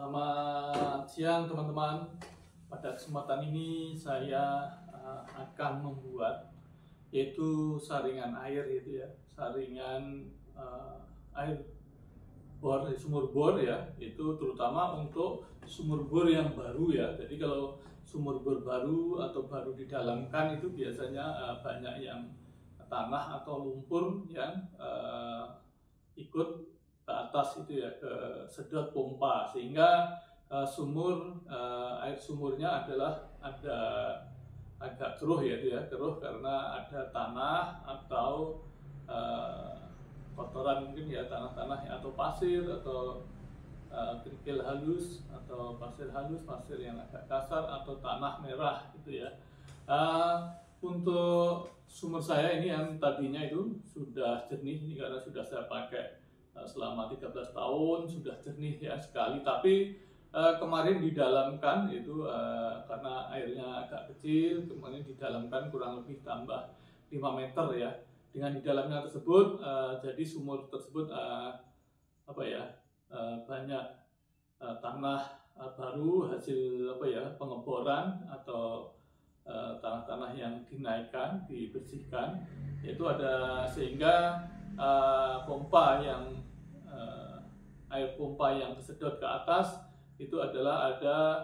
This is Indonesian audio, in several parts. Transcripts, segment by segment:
Selamat siang teman-teman. Pada kesempatan ini saya akan membuat yaitu saringan air gitu ya, saringan air bor, sumur bor ya, itu terutama untuk sumur bor yang baru ya. Jadi kalau sumur bor baru atau baru didalamkan itu biasanya banyak yang tanah atau lumpur yang ikut ke atas itu ya, ke sedot pompa, sehingga air sumurnya adalah ada agak keruh ya, keruh karena ada tanah atau kotoran mungkin ya, tanah-tanah atau pasir atau kerikil halus atau pasir halus, pasir yang agak kasar atau tanah merah gitu ya. Untuk sumur saya ini yang tadinya itu sudah jernih, ini karena sudah saya pakai selama 13 tahun, sudah jernih ya sekali, tapi kemarin didalamkan itu karena airnya agak kecil, kemarin didalamkan kurang lebih tambah 5 meter ya. Dengan di dalamnya tersebut jadi sumur tersebut banyak tanah baru hasil pengeboran atau tanah-tanah yang dinaikkan, dibersihkan, yaitu ada, sehingga air pompa yang kesedot ke atas itu adalah ada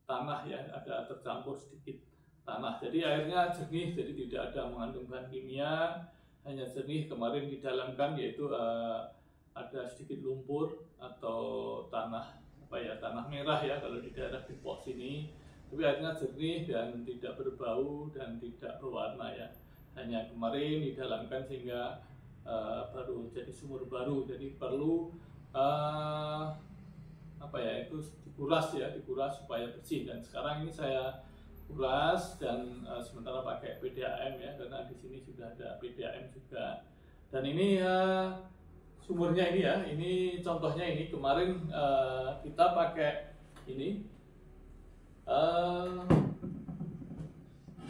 tanah ya, ada tercampur sedikit tanah. Jadi airnya jernih, jadi tidak ada mengandung bahan kimia, hanya jernih. Kemarin didalamkan yaitu ada sedikit lumpur atau tanah tanah merah ya kalau di daerah Depok sini. Tapi airnya jernih dan tidak berbau dan tidak berwarna ya. Hanya kemarin didalamkan sehingga baru jadi sumur baru, jadi perlu dikuras supaya bersih. Dan sekarang ini saya kuras dan sementara pakai PDAM ya, karena di sini sudah ada PDAM juga. Dan ini sumurnya ini ya, ini contohnya, ini kemarin kita pakai ini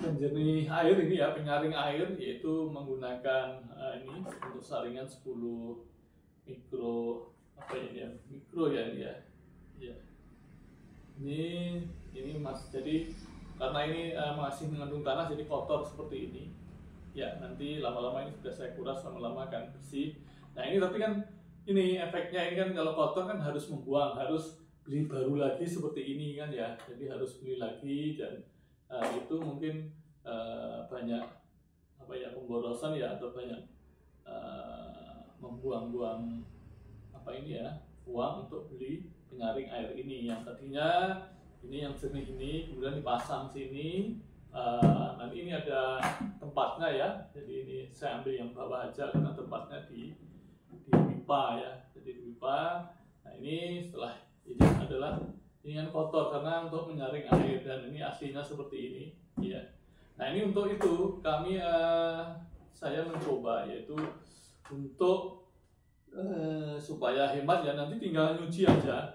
penjernih air ini ya, penyaring air, yaitu menggunakan ini untuk saringan 10 mikro mikro ya ini ya. Ya. Ini Mas, jadi karena ini masih mengandung tanah jadi kotor seperti ini. Ya, nanti lama-lama ini sudah saya kuras, lama-lama akan bersih. Nah, ini tapi kan ini efeknya, ini kan kalau kotor kan harus membuang, harus beli baru lagi seperti ini kan ya. Jadi harus beli lagi, dan itu mungkin banyak pemborosan ya, atau banyak membuang-buang uang untuk beli penyaring air ini, yang tadinya ini yang jernih ini kemudian dipasang sini. Nanti ini ada tempatnya ya, jadi ini saya ambil yang bawah aja karena tempatnya di pipa ya, jadi di pipa. Nah, ini setelah ini adalah ini yang kotor karena untuk menyaring air, dan ini aslinya seperti ini ya. Nah, ini untuk itu kami saya mencoba yaitu untuk supaya hemat ya, nanti tinggal nyuci aja,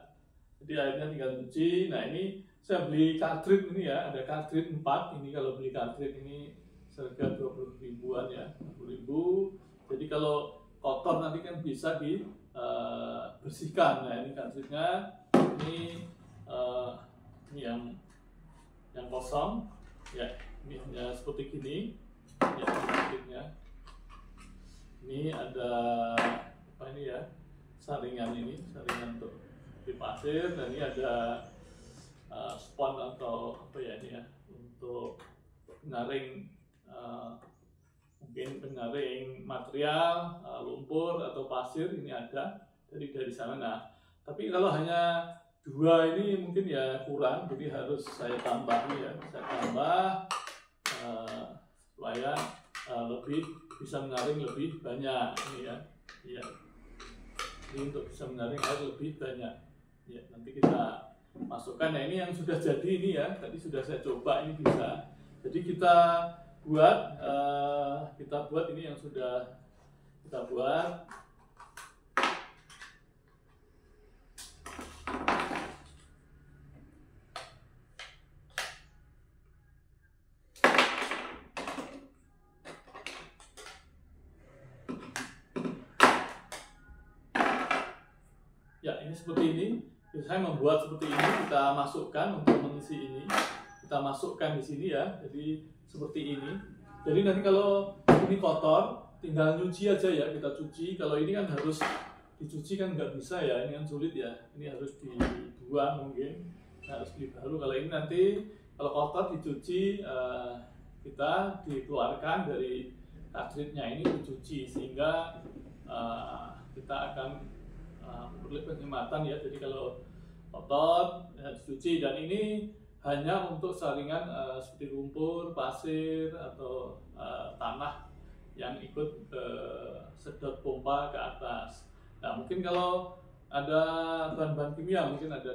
jadi airnya tinggal nyuci. Nah, ini saya beli kartrit ini ya, ada kartrit 4 ini. Kalau beli kartrit ini harga 20 ribuan ya, 20 ribu. Jadi kalau kotor nanti kan bisa dibersihkan. Nah, ini kartritnya, ini yang kosong ya, ini hanya seperti gini ya kartritnya. Ini ada ini ya, saringan untuk di pasir, dan ini ada spon atau ini ya, untuk penyaring mungkin penyaring material lumpur atau pasir, ini ada dari sana. Nah, tapi kalau hanya 2 ini mungkin ya kurang, jadi harus saya tambah ya, supaya lebih bisa menyaring lebih banyak ini ya. Ya. Ini untuk bisa menyaring air lebih banyak. Ya, nanti kita masukkan. Nah, ini yang sudah jadi ini ya, tadi sudah saya coba, ini bisa. Jadi kita buat ini yang sudah kita buat. Ya, ini seperti ini. Saya membuat seperti ini, kita masukkan untuk mengisi ini, kita masukkan di sini ya, jadi seperti ini. Jadi nanti kalau ini kotor, tinggal nyuci aja ya, kita cuci. Kalau ini kan harus dicuci kan nggak bisa ya, ini kan sulit ya, ini harus dibuang mungkin, harus beli baru. Kalau ini nanti kalau kotor dicuci, kita dikeluarkan dari kartridnya ini dicuci, sehingga kita akan memperoleh penghematan ya. Jadi kalau kotor ya dicuci, dan ini hanya untuk saringan seperti lumpur, pasir atau tanah yang ikut sedot pompa ke atas. Nah mungkin kalau ada bahan-bahan kimia, mungkin ada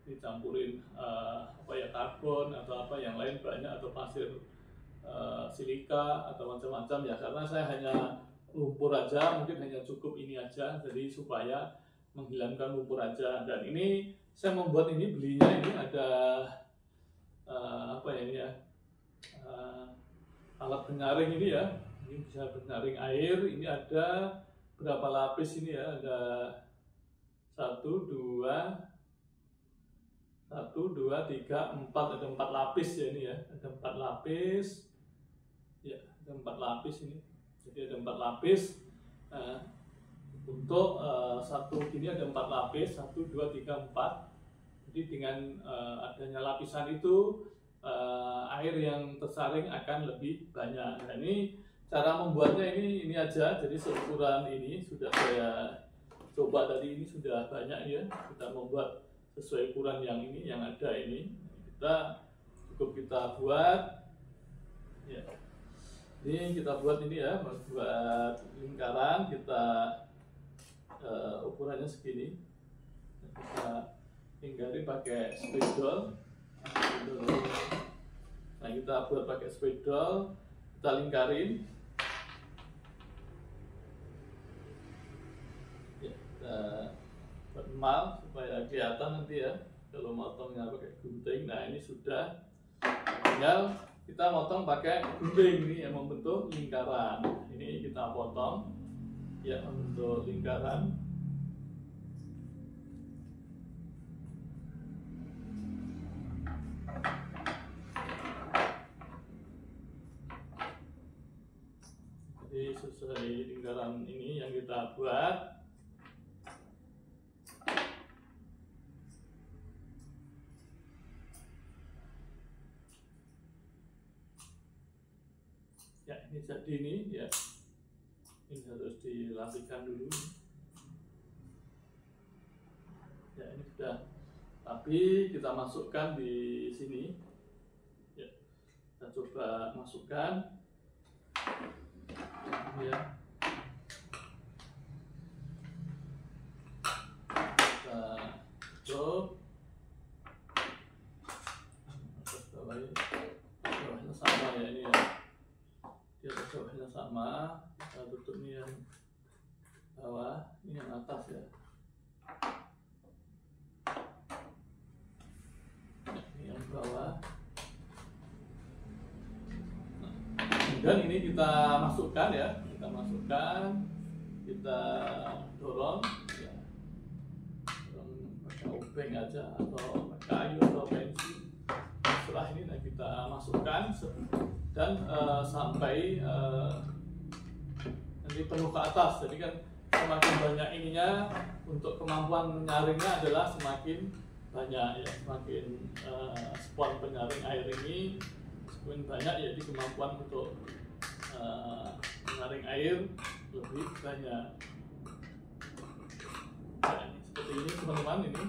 dicampurin karbon atau apa yang lain banyak, atau pasir silika atau macam-macam ya, karena saya hanya lumpur aja, mungkin hanya cukup ini aja, jadi supaya menghilangkan lumpur aja. Dan ini saya membuat ini, belinya ini ada alat penyaring ini ya, ini bisa penyaring air. Ini ada berapa lapis ini ya, ada 1, 2, 3, 4, ada 4 lapis ya ini ya, ada 4 lapis ya, ada 4 lapis ini. Jadi ada 4 lapis. Untuk satu gini ada 4 lapis, 1, 2, 3, 4. Jadi dengan adanya lapisan itu, air yang tersaring akan lebih banyak. Nah ini cara membuatnya ini aja. Jadi seukuran ini sudah saya coba tadi, ini sudah banyak ya. Kita membuat sesuai ukuran yang ini, yang ada ini. Kita buat ya. Ini kita buat ini ya, buat lingkaran. Kita ukurannya segini. Kita lingkari pakai spidol. Nah kita buat pakai spidol, kita lingkarin. Ya, kita buat emal supaya kelihatan nanti ya kalau motongnya pakai gunting. Nah ini sudah, tinggal kita motong pakai gunting ini yang membentuk lingkaran. Ini kita potong ya, membentuk lingkaran. Jadi sesuai lingkaran ini yang kita buat. Ya ini jadi ini ya, ini harus dilapikan dulu ya. Ini sudah, tapi kita masukkan di sini ya, kita coba masukkan ya. Kita tutup atas bawahnya sama ya, ini ya, di atas bawahnya sama. Kita tutup ini yang bawah, ini yang atas ya. Ini yang bawah. Dan ini kita masukkan ya, kita dorong ya, pakai obeng aja atau pakai kayu atau pensil. Setelah ini kita masukkan dan sampai nanti penuh ke atas. Jadi kan semakin banyak ininya, untuk kemampuan menyaringnya adalah semakin banyak ya, semakin spon penyaring air ini semakin banyak, jadi kemampuan untuk menyaring air lebih banyak. Nah, seperti ini teman-teman ini.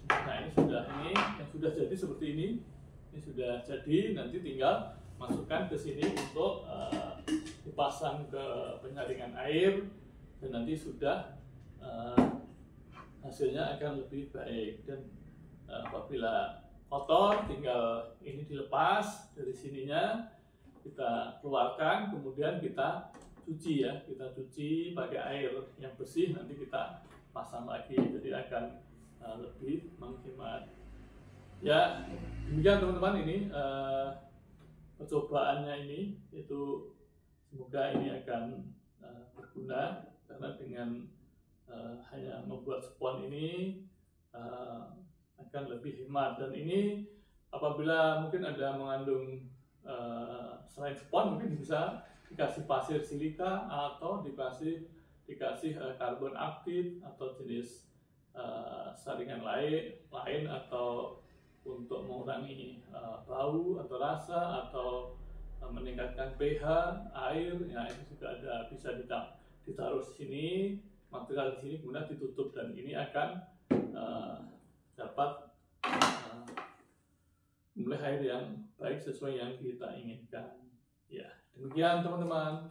Nah ini yang sudah jadi seperti ini. Ini sudah jadi, nanti tinggal masukkan ke sini untuk dipasang ke penyaringan air, dan nanti sudah hasilnya akan lebih baik. Dan apabila kotor, tinggal ini dilepas dari sininya, kita keluarkan, kemudian kita cuci ya, kita cuci pakai air yang bersih, nanti kita pasang lagi, jadi akan lebih menghemat. Ya demikian teman-teman, ini percobaannya ini, itu semoga ini akan berguna karena dengan hanya membuat spons ini akan lebih hemat. Dan ini apabila mungkin ada mengandung selain spons, mungkin bisa dikasih pasir silika atau dikasih karbon aktif atau jenis saringan lain atau untuk mengurangi bau atau rasa atau meningkatkan pH air. Ya, itu juga ada, bisa ditaruh di sini, material di sini, kemudian ditutup, dan ini akan dapat memilih air yang baik sesuai yang kita inginkan. Ya, demikian teman-teman.